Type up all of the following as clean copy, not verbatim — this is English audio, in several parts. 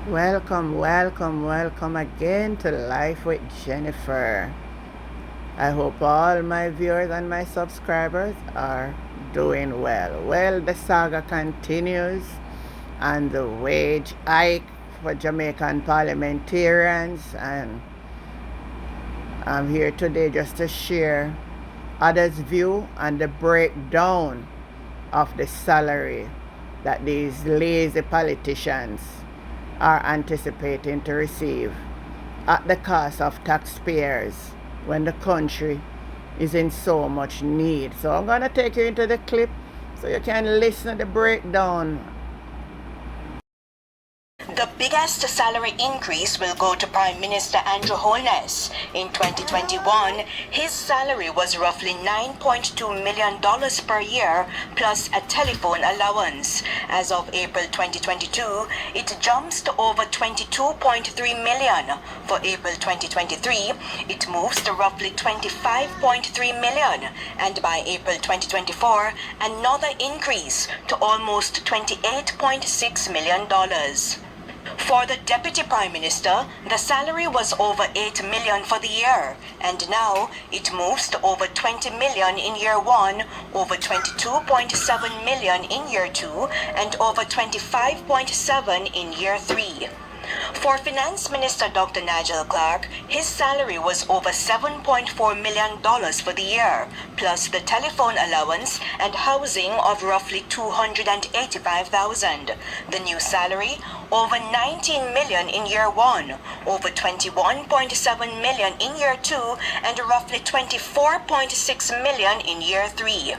Welcome, welcome, welcome again to Life with Jennifer. I hope all my viewers and my subscribers are doing well. Well, the saga continues on the wage hike for Jamaican parliamentarians, and I'm here today just to share others' view on the breakdown of the salary that these lazy politicians are anticipating to receive at the cost of taxpayers when the country is in so much need. So I'm going to take you into the clip so you can listen to the breakdown. The biggest salary increase will go to Prime Minister Andrew Holness. In 2021, his salary was roughly $9.2 million per year plus a telephone allowance. As of April 2022, it jumps to over $22.3 million. For April 2023, it moves to roughly $25.3 million. And by April 2024, another increase to almost $28.6 million. For the Deputy Prime Minister, the salary was over $8 million for the year, and now it moves to over $20 million in year 1, over $22.7 million in year 2, and over $25.7 in year 3. For Finance Minister Dr. Nigel Clark, his salary was over $7.4 million for the year, plus the telephone allowance and housing of roughly $285,000. The new salary, over $19 million in year 1, over $21.7 million in year 2, and roughly $24.6 million in year 3.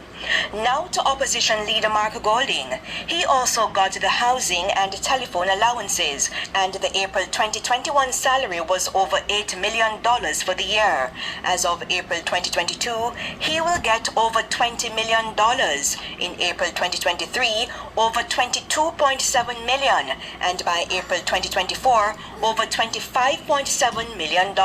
Now to Opposition Leader Mark Golding. He also got the housing and telephone allowances, and the April 2021 salary was over $8 million for the year. As of April 2022, he will get over $20 million. In April 2023, over $22.7 million, and by April 2024, over $25.7 million.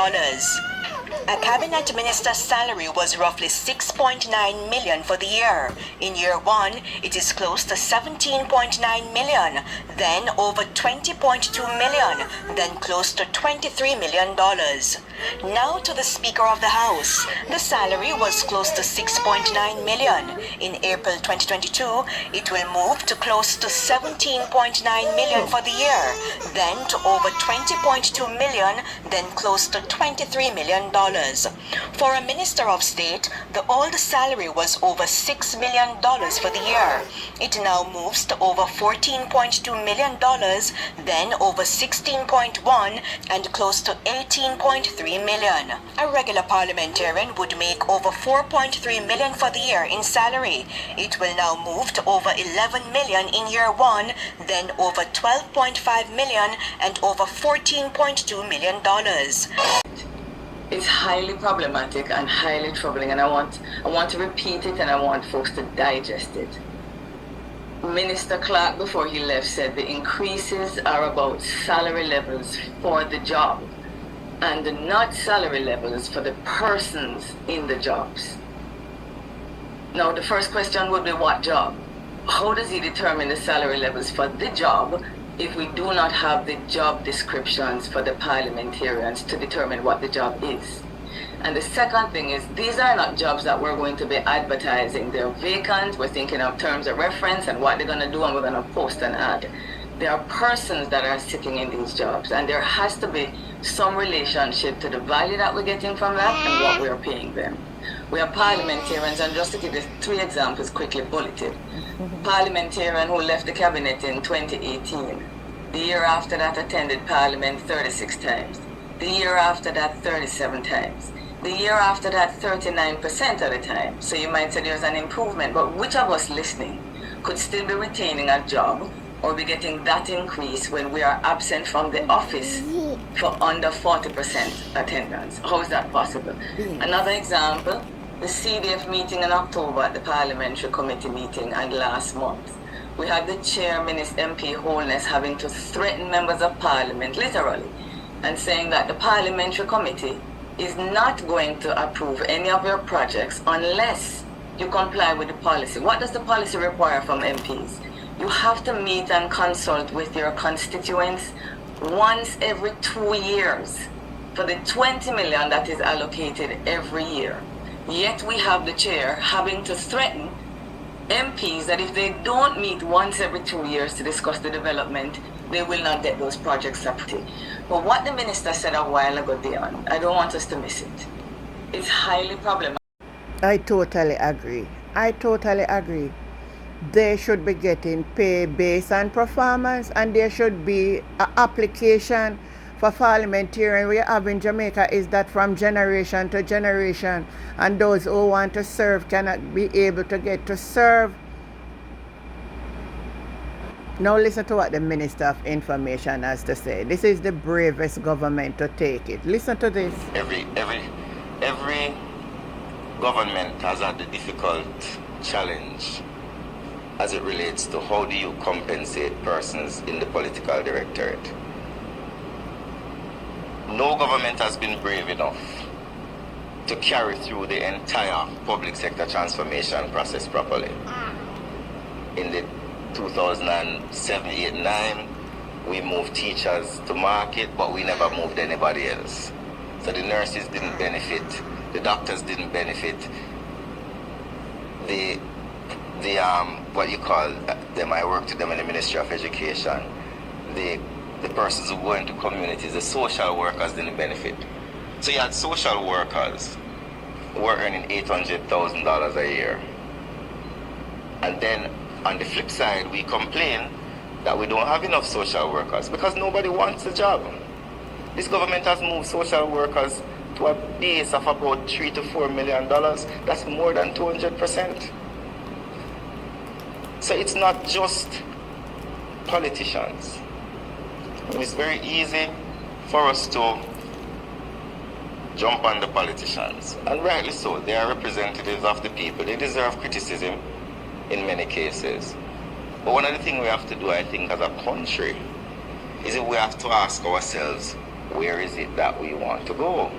A cabinet minister's salary was roughly $6.9 million for the year. In year 1, it is close to $17.9 million, then over $20.2 million, then close to $23 million. Now to the Speaker of the House. The salary was close to $6.9 million. In April 2022, it will move to close to $17.9 million for the year, then to over $20.2 million, then close to $23 million. For a Minister of State, the old salary was over $6 million for the year. It now moves to over $14.2 million, then over $16.1 and close to $18.3 million. A regular parliamentarian would make over $4.3 million for the year in salary. It will now move to over $11 million in year 1, then over $12.5 million and over $14.2 million. It's highly problematic and highly troubling, and I want to repeat it, and I want folks to digest it. Minister Clark, before he left, said the increases are about salary levels for the job and not salary levels for the persons in the jobs. Now, the first question would be, what job? How does he determine the salary levels for the job if we do not have the job descriptions for the parliamentarians to determine what the job is? And the second thing is, these are not jobs that we're going to be advertising. They're vacant. We're thinking of terms of reference and what they're going to do, and we're going to post an ad. There are persons that are sitting in these jobs, and there has to be some relationship to the value that we're getting from that and what we're paying them. We are parliamentarians, and just to give you 3 examples quickly bulleted. Parliamentarian who left the cabinet in 2018. The year after that attended Parliament 36 times. The year after that 37 times. The year after that 39% of the time. So you might say there's an improvement, but which of us listening could still be retaining a job or be getting that increase when we are absent from the office for under 40% attendance? How is that possible? Another example, the CDF meeting in October at the Parliamentary Committee meeting and last month. We had the chair, Minister MP Holness, having to threaten members of Parliament, literally, and saying that the Parliamentary Committee is not going to approve any of your projects unless you comply with the policy. What does the policy require from MPs? You have to meet and consult with your constituents once every 2 years for the 20 million that is allocated every year. Yet we have the chair having to threaten MPs that if they don't meet once every 2 years to discuss the development, they will not get those projects supported. But what the minister said a while ago, Dion, I don't want us to miss it. It's highly problematic. I totally agree. I totally agree. They should be getting pay based on performance, and there should be an application for parliamentarian we have in Jamaica is that from generation to generation, and those who want to serve cannot be able to get to serve. Now listen to what the Minister of Information has to say. This is the bravest government to take it. Listen to this. Every government has had a difficult challenge as it relates to how do you compensate persons in the political directorate. No government has been brave enough to carry through the entire public sector transformation process properly. In the 2007, 8, 9, we moved teachers to market, but we never moved anybody else. So the nurses didn't benefit, the doctors didn't benefit, what you call them, I worked with them in the Ministry of Education, the persons who go into communities, the social workers didn't benefit. So you had social workers who were earning $800,000 a year. And then on the flip side, we complain that we don't have enough social workers because nobody wants the job. This government has moved social workers to a base of about $3 to $4 million. That's more than 200%. So it's not just politicians. It's very easy for us to jump on the politicians, and rightly so. They are representatives of the people. They deserve criticism in many cases. But one of the things we have to do, I think, as a country, is that we have to ask ourselves, where is it that we want to go?